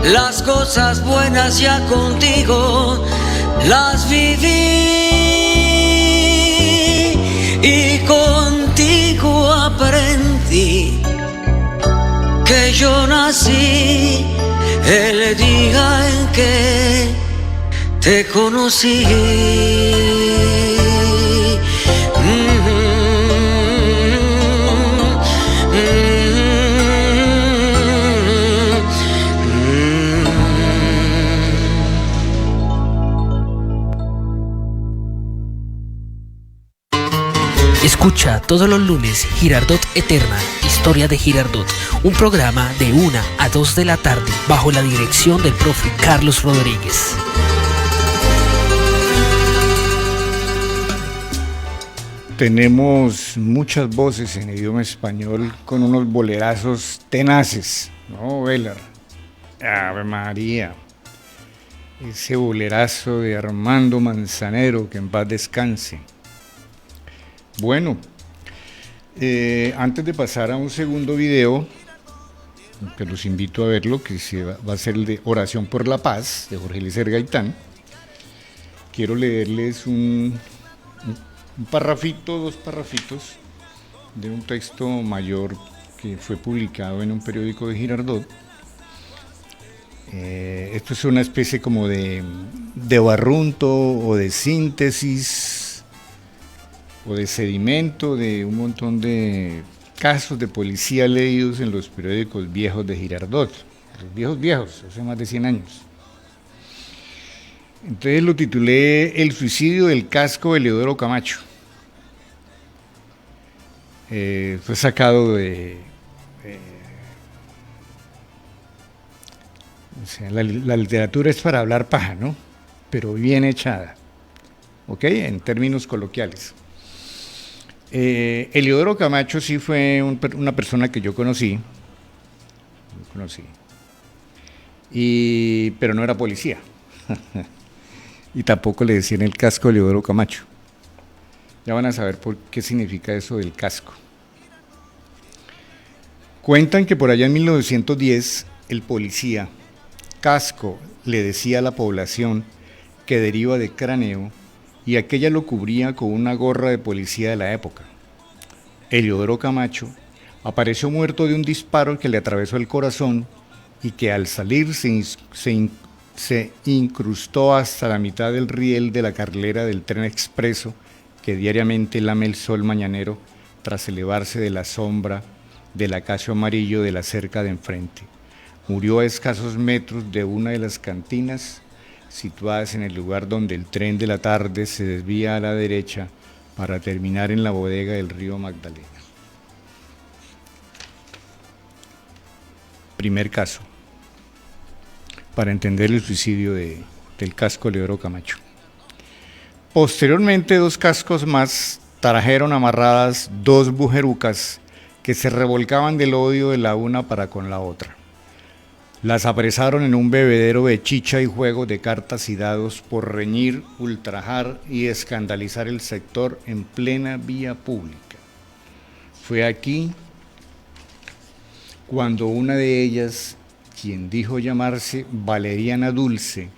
Las cosas buenas ya contigo las viví y contigo aprendí que yo nací el día en que te conocí. Escucha todos los lunes Girardot Eterna, Historia de Girardot, un programa de 1 a 2 de la tarde bajo la dirección del profe Carlos Rodríguez. Tenemos muchas voces en idioma español con unos bolerazos tenaces, ¿no, Velar? Ave María. Ese bolerazo de Armando Manzanero, que en paz descanse. Bueno, antes de pasar a un segundo video, que los invito a verlo, que va a ser el de Oración por la Paz, de Jorge Eliezer Gaitán, quiero leerles un parrafito, 2 parrafitos, de un texto mayor que fue publicado en un periódico de Girardot. Esto es una especie como de barrunto o de síntesis o de sedimento de un montón de casos de policía leídos en los periódicos viejos de Girardot, los viejos, hace más de 100 años. Entonces lo titulé El suicidio del casco de Eleodoro Camacho. Fue sacado de... o sea, la literatura es para hablar paja, ¿no? Pero bien echada, ¿ok? En términos coloquiales. Eleodoro Camacho sí fue una persona que yo conocí, pero no era policía, y tampoco le decían el casco de Eleodoro Camacho. Ya van a saber por qué significa eso del casco. Cuentan que por allá en 1910 el policía casco le decía a la población que deriva de cráneo, y aquella lo cubría con una gorra de policía de la época. Eleodoro Camacho apareció muerto de un disparo que le atravesó el corazón y que al salir se incrustó hasta la mitad del riel de la carrilera del tren expreso que diariamente lame el sol mañanero tras elevarse de la sombra del acacio amarillo de la cerca de enfrente. Murió a escasos metros de una de las cantinas situadas en el lugar donde el tren de la tarde se desvía a la derecha para terminar en la bodega del río Magdalena. Primer caso, para entender el suicidio del casco Eleodoro Camacho. Posteriormente, 2 cascos más trajeron amarradas 2 bujerucas que se revolcaban del odio de la una para con la otra. Las apresaron en un bebedero de chicha y juegos de cartas y dados por reñir, ultrajar y escandalizar el sector en plena vía pública. Fue aquí cuando una de ellas, quien dijo llamarse Valeriana Dulce,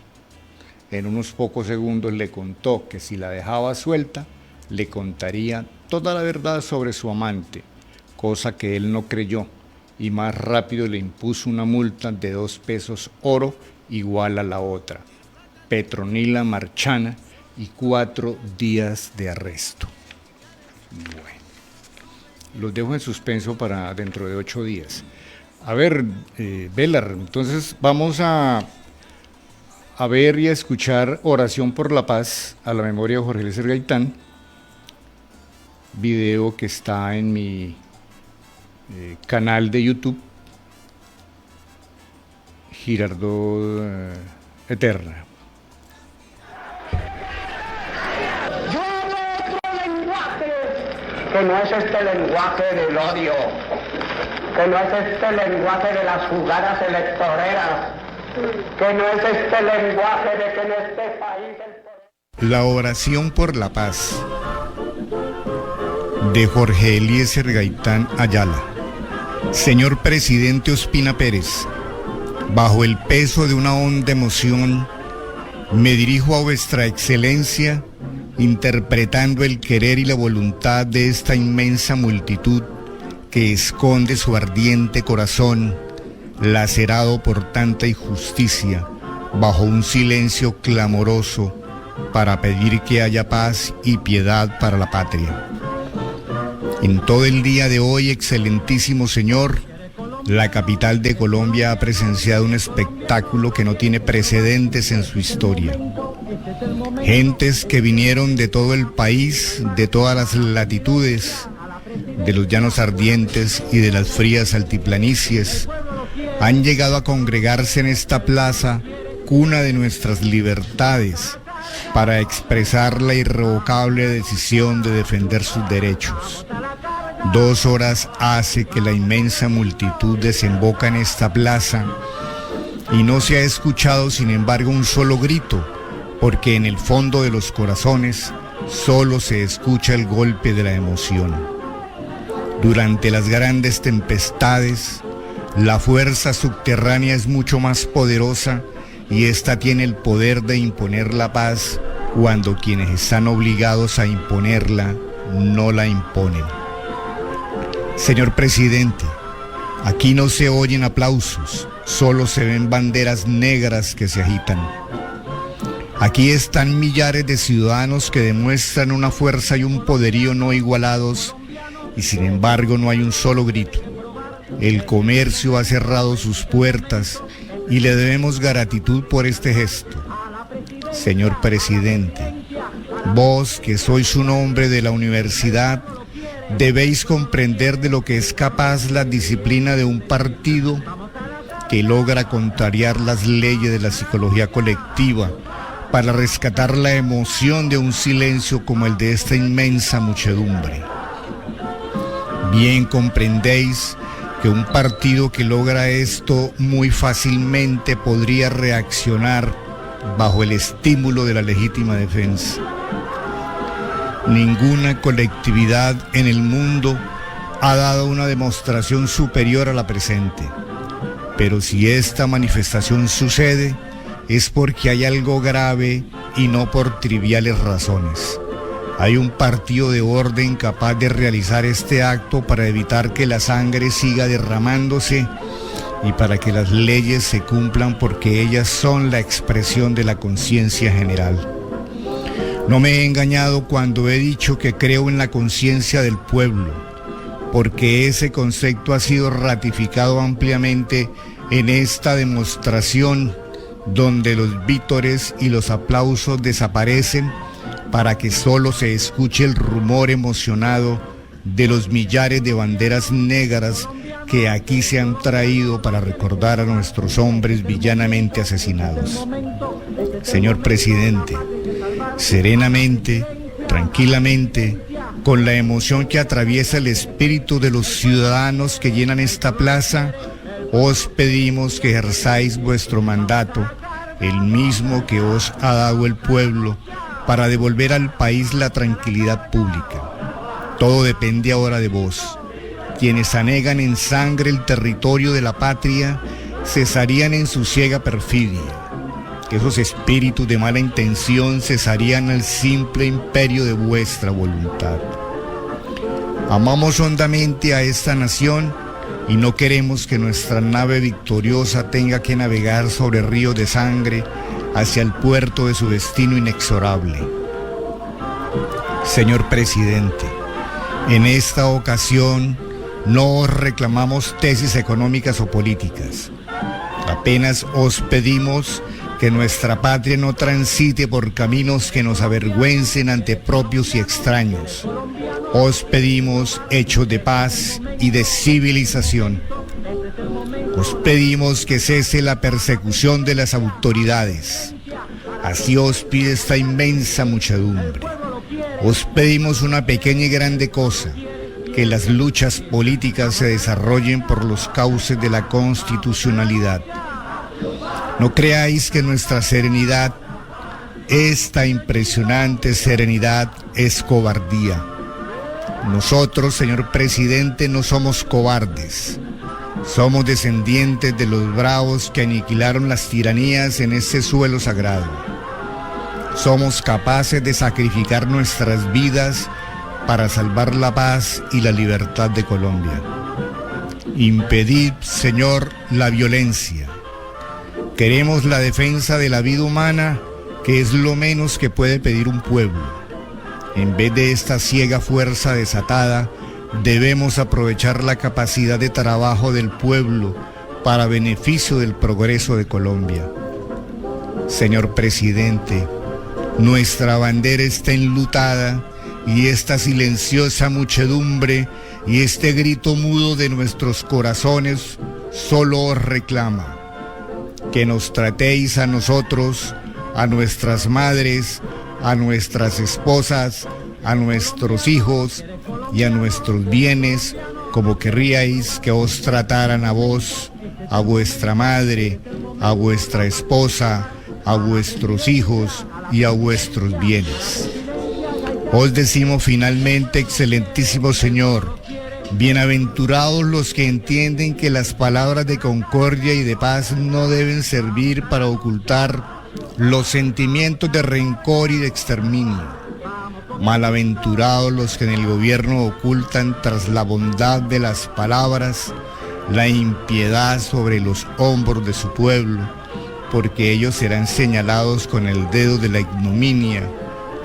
en unos pocos segundos le contó que si la dejaba suelta, le contaría toda la verdad sobre su amante, cosa que él no creyó, y más rápido le impuso una multa de 2 pesos oro igual a la otra, Petronila Marchana, y 4 días de arresto. Bueno, los dejo en suspenso para dentro de 8 días. A ver, Velar, entonces vamos a ver y a escuchar Oración por la Paz a la memoria de Jorge Eliezer Gaitán, video que está en mi canal de YouTube, Girardot Eterna. Yo hablo otro lenguaje, que no es este lenguaje del odio, que no es este lenguaje de las jugadas electoreras, que no es este lenguaje de que en este país La oración por la paz, de Jorge Eliezer Gaitán Ayala. Señor Presidente Ospina Pérez, bajo el peso de una honda emoción, me dirijo a vuestra excelencia, interpretando el querer y la voluntad de esta inmensa multitud que esconde su ardiente corazón, lacerado por tanta injusticia, bajo un silencio clamoroso, para pedir que haya paz y piedad para la patria. En todo el día de hoy, excelentísimo señor, la capital de Colombia ha presenciado un espectáculo que no tiene precedentes en su historia. Gentes que vinieron de todo el país, de todas las latitudes, de los llanos ardientes y de las frías altiplanicies, han llegado a congregarse en esta plaza, cuna de nuestras libertades, para expresar la irrevocable decisión de defender sus derechos. 2 horas hace que la inmensa multitud desemboca en esta plaza y no se ha escuchado, sin embargo, un solo grito, porque en el fondo de los corazones solo se escucha el golpe de la emoción. Durante las grandes tempestades, la fuerza subterránea es mucho más poderosa y esta tiene el poder de imponer la paz cuando quienes están obligados a imponerla no la imponen. Señor Presidente, aquí no se oyen aplausos, solo se ven banderas negras que se agitan. Aquí están millares de ciudadanos que demuestran una fuerza y un poderío no igualados y sin embargo no hay un solo grito. El comercio ha cerrado sus puertas y le debemos gratitud por este gesto. Señor Presidente, vos que sois un hombre de la universidad, debéis comprender de lo que es capaz la disciplina de un partido que logra contrariar las leyes de la psicología colectiva para rescatar la emoción de un silencio como el de esta inmensa muchedumbre. Bien comprendéis que un partido que logra esto muy fácilmente podría reaccionar bajo el estímulo de la legítima defensa. Ninguna colectividad en el mundo ha dado una demostración superior a la presente, pero si esta manifestación sucede es porque hay algo grave y no por triviales razones. Hay un partido de orden capaz de realizar este acto para evitar que la sangre siga derramándose y para que las leyes se cumplan, porque ellas son la expresión de la conciencia general. No me he engañado cuando he dicho que creo en la conciencia del pueblo, porque ese concepto ha sido ratificado ampliamente en esta demostración, donde los vítores y los aplausos desaparecen para que solo se escuche el rumor emocionado de los millares de banderas negras que aquí se han traído para recordar a nuestros hombres villanamente asesinados. Señor Presidente, serenamente, tranquilamente, con la emoción que atraviesa el espíritu de los ciudadanos que llenan esta plaza, os pedimos que ejerzáis vuestro mandato, el mismo que os ha dado el pueblo, para devolver al país la tranquilidad pública. Todo depende ahora de vos. Quienes anegan en sangre el territorio de la patria cesarían en su ciega perfidia. Esos espíritus de mala intención cesarían al simple imperio de vuestra voluntad. Amamos hondamente a esta nación y no queremos que nuestra nave victoriosa tenga que navegar sobre ríos de sangre hacia el puerto de su destino inexorable. Señor Presidente, en esta ocasión no os reclamamos tesis económicas o políticas. Apenas os pedimos que nuestra patria no transite por caminos que nos avergüencen ante propios y extraños. Os pedimos hechos de paz y de civilización. Os pedimos que cese la persecución de las autoridades. Así os pide esta inmensa muchedumbre. Os pedimos una pequeña y grande cosa, que las luchas políticas se desarrollen por los cauces de la constitucionalidad. No creáis que nuestra serenidad, esta impresionante serenidad, es cobardía. Nosotros, señor presidente, no somos cobardes. Somos descendientes de los bravos que aniquilaron las tiranías en este suelo sagrado. Somos capaces de sacrificar nuestras vidas para salvar la paz y la libertad de Colombia. Impedid, Señor, la violencia. Queremos la defensa de la vida humana, que es lo menos que puede pedir un pueblo. En vez de esta ciega fuerza desatada, debemos aprovechar la capacidad de trabajo del pueblo para beneficio del progreso de Colombia. Señor presidente, nuestra bandera está enlutada y esta silenciosa muchedumbre y este grito mudo de nuestros corazones solo os reclama que nos tratéis a nosotros, a nuestras madres, a nuestras esposas, a nuestros hijos y a nuestros bienes, como querríais que os trataran a vos, a vuestra madre, a vuestra esposa, a vuestros hijos y a vuestros bienes. Os decimos finalmente, excelentísimo Señor, bienaventurados los que entienden que las palabras de concordia y de paz no deben servir para ocultar los sentimientos de rencor y de exterminio. Malaventurados los que en el gobierno ocultan tras la bondad de las palabras la impiedad sobre los hombros de su pueblo, porque ellos serán señalados con el dedo de la ignominia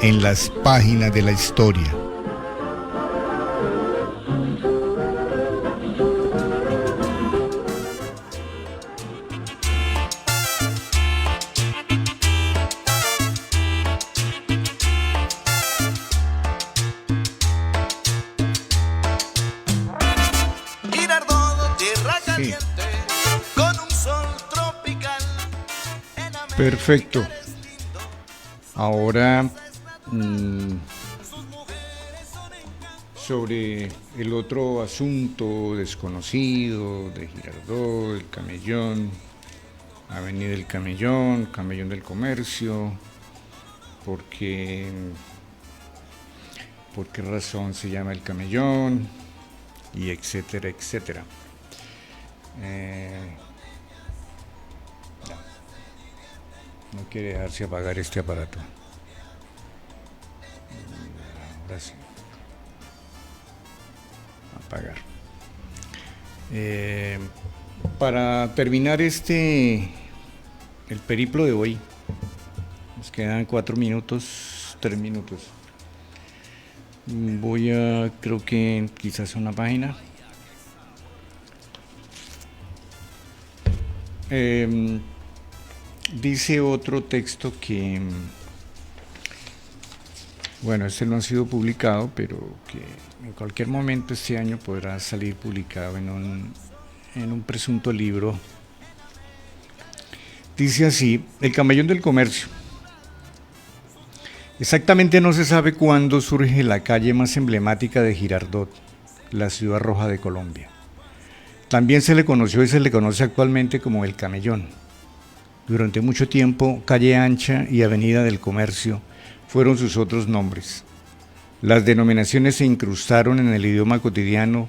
en las páginas de la historia. Perfecto. Ahora sobre el otro asunto desconocido de Girardot, el Camellón, Avenida del Camellón, Camellón del Comercio, por qué razón se llama el Camellón, y etcétera, etcétera. No quiere dejarse apagar este aparato. Ahora sí. Apagar. Para terminar el periplo de hoy, nos quedan 4 minutos, 3 minutos. Voy a, creo que quizás una página. Dice otro texto que, bueno, este no ha sido publicado, pero que en cualquier momento este año podrá salir publicado en un presunto libro. Dice así: el Camellón del Comercio. Exactamente no se sabe cuándo surge la calle más emblemática de Girardot, la ciudad roja de Colombia. También se le conoció y se le conoce actualmente como el Camellón. Durante mucho tiempo, Calle Ancha y Avenida del Comercio fueron sus otros nombres. Las denominaciones se incrustaron en el idioma cotidiano,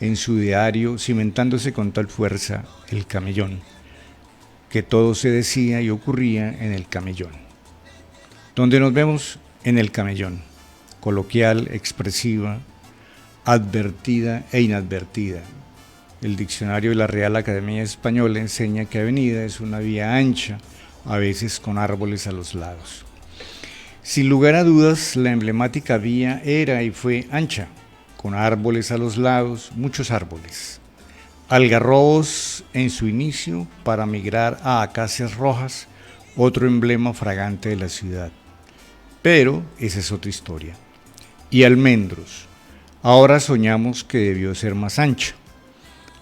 en su ideario, cimentándose con tal fuerza el Camellón, que todo se decía y ocurría en el Camellón. Donde nos vemos en el Camellón, coloquial, expresiva, advertida e inadvertida. El diccionario de la Real Academia Española enseña que avenida es una vía ancha, a veces con árboles a los lados. Sin lugar a dudas, la emblemática vía era y fue ancha, con árboles a los lados, muchos árboles. Algarrobos en su inicio para migrar a acacias rojas, otro emblema fragante de la ciudad. Pero esa es otra historia. Y Almendros, ahora soñamos que debió ser más ancha.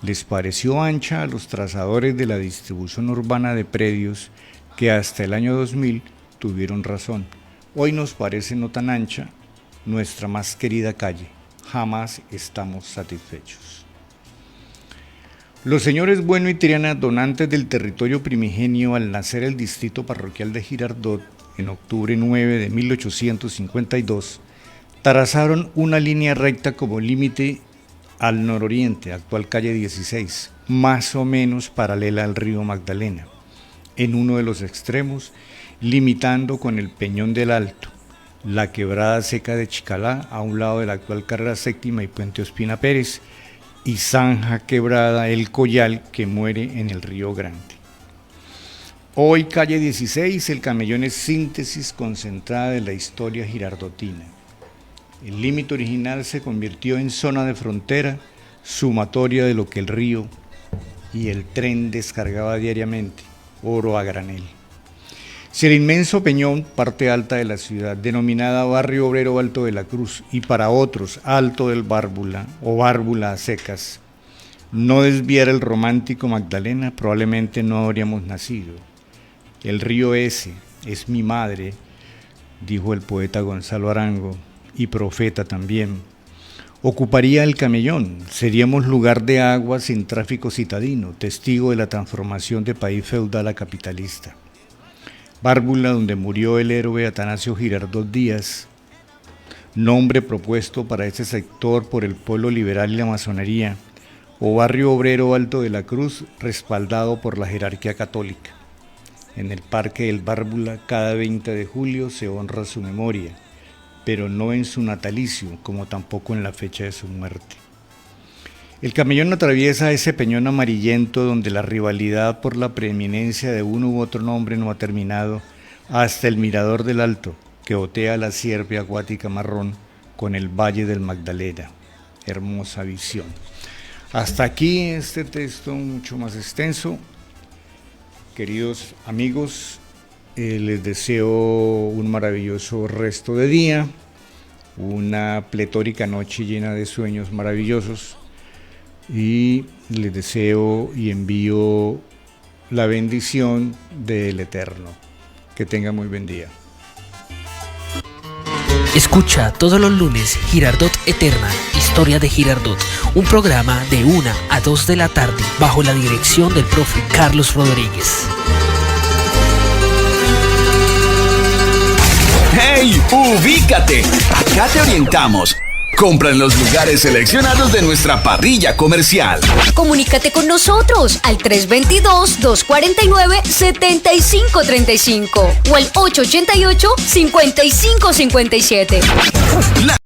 Les pareció ancha a los trazadores de la distribución urbana de predios que hasta el año 2000 tuvieron razón. Hoy nos parece no tan ancha nuestra más querida calle. Jamás estamos satisfechos. Los señores Bueno y Triana, donantes del territorio primigenio al nacer el distrito parroquial de Girardot, en octubre 9 de 1852, trazaron una línea recta como límite al nororiente, actual calle 16, más o menos paralela al río Magdalena, en uno de los extremos, limitando con el Peñón del Alto, la quebrada seca de Chicalá, a un lado de la actual carrera séptima y Puente Ospina Pérez, y zanja quebrada El Collal, que muere en el río Grande. Hoy, calle 16, el Camellón es síntesis concentrada de la historia girardotina. El límite original se convirtió en zona de frontera, sumatoria de lo que el río y el tren descargaba diariamente, oro a granel. Si el inmenso Peñón, parte alta de la ciudad, denominada Barrio Obrero Alto de la Cruz, y para otros Alto del Bárbula o Bárbula a secas, no desviara el romántico Magdalena, probablemente no habríamos nacido. El río ese es mi madre, dijo el poeta Gonzalo Arango, y profeta también. Ocuparía el Camellón, seríamos lugar de agua sin tráfico citadino, testigo de la transformación de país feudal a capitalista. Bárbula, donde murió el héroe Atanasio Girardot Díaz, nombre propuesto para ese sector por el pueblo liberal y la masonería, o Barrio Obrero Alto de la Cruz, respaldado por la jerarquía católica. En el Parque del Bárbula, cada 20 de julio se honra su memoria, pero no en su natalicio, como tampoco en la fecha de su muerte. El Camellón atraviesa ese peñón amarillento donde la rivalidad por la preeminencia de uno u otro nombre no ha terminado, hasta el Mirador del Alto, que otea la sierpe acuática marrón con el Valle del Magdalena. Hermosa visión. Hasta aquí este texto mucho más extenso. Queridos amigos, les deseo un maravilloso resto de día, una pletórica noche llena de sueños maravillosos, y les deseo y envío la bendición del Eterno. Que tengan muy buen día. Escucha todos los lunes Girardot Eterna, Historia de Girardot, un programa de 1 a 2 de la tarde bajo la dirección del profe Carlos Rodríguez. ¡Hey! ¡Ubícate! Acá te orientamos. Compra en los lugares seleccionados de nuestra parrilla comercial. Comunícate con nosotros al 322-249-7535 o al 888-5557.